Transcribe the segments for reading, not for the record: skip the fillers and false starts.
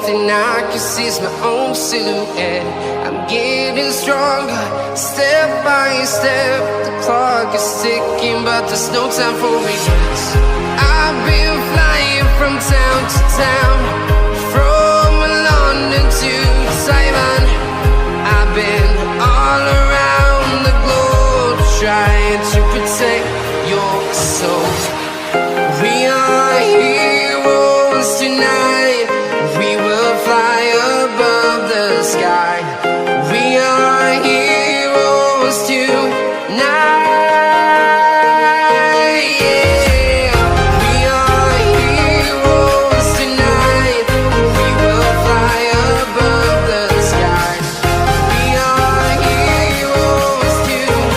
thing I can see is my own silhouette. I'm getting stronger, step by step. The clock is ticking, but there's no time for regrets. I've been flying from town to town, from London to Taiwan. I've been all around the globe, trying to protect your soul. We are heroes tonight. We will fly above the sky. We are heroes tonight. Yeah. We are heroes tonight. We will fly above the sky. We are heroes tonight.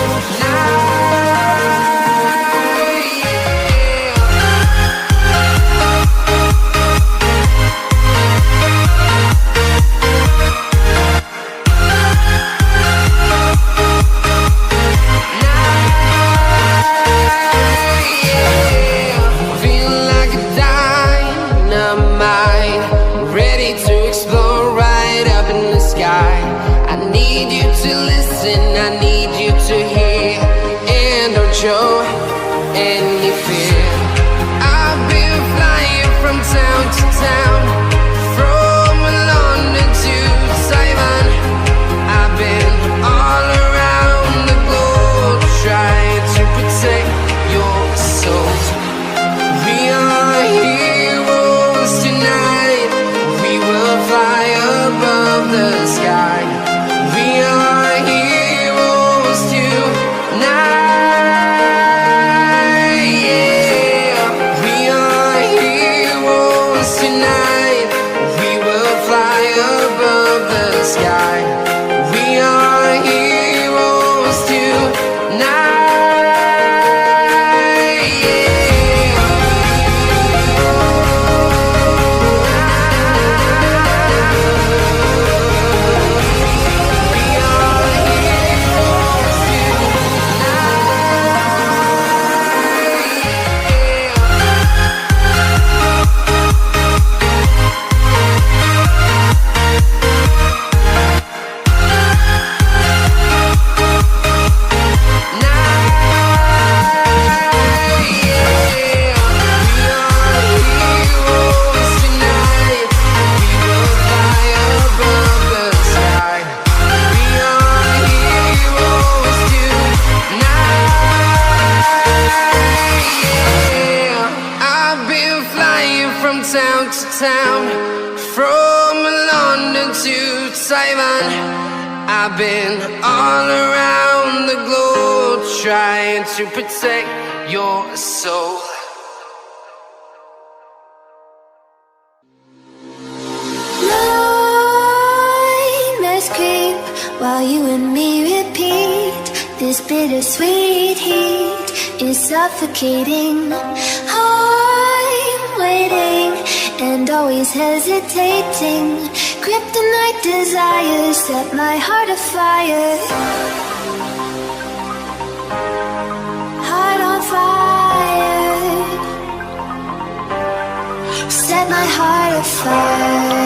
Feeling like a dynamite, ready to explode right up in the sky. I need you to listen, I need you to hear, and don't show any fear. I've been flying from town to town, from London to Taiwan. I've been all around the globe, trying to protect your soul. We are heroes tonight. We will fly above the sky. We are heroes tonight. Yeah. We are heroes tonight. We will fly above the sky. We are heroes tonight. Town to town, from London to Taiwan. I've been all around the globe, trying to protect your soul. Nightmares creep while you and me repeat. This bittersweet heat is suffocating. I'm waiting and always hesitating. Kryptonite desires set my heart afire. Heart on fire. Set my heart afire.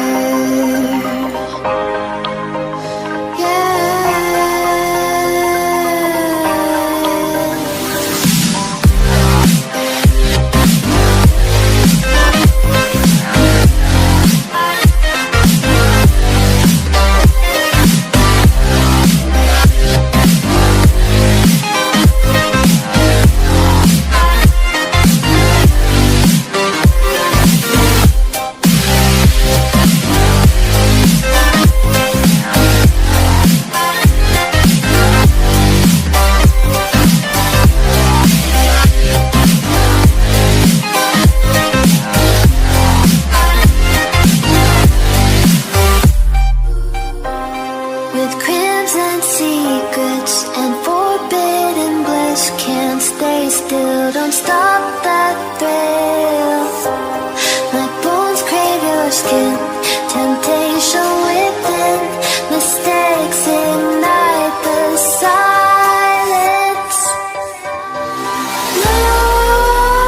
Temptation within, mistakes ignite the silence.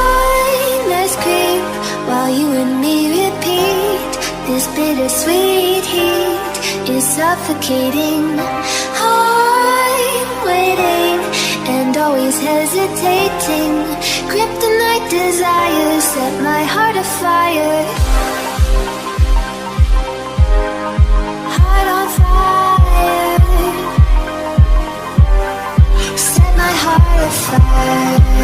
Nightmares creep while you and me repeat this big bittersweet heat is suffocating. I'm waiting and always hesitating. Kryptonite desires set my heart afire. Heart on fire. Set my heart afire.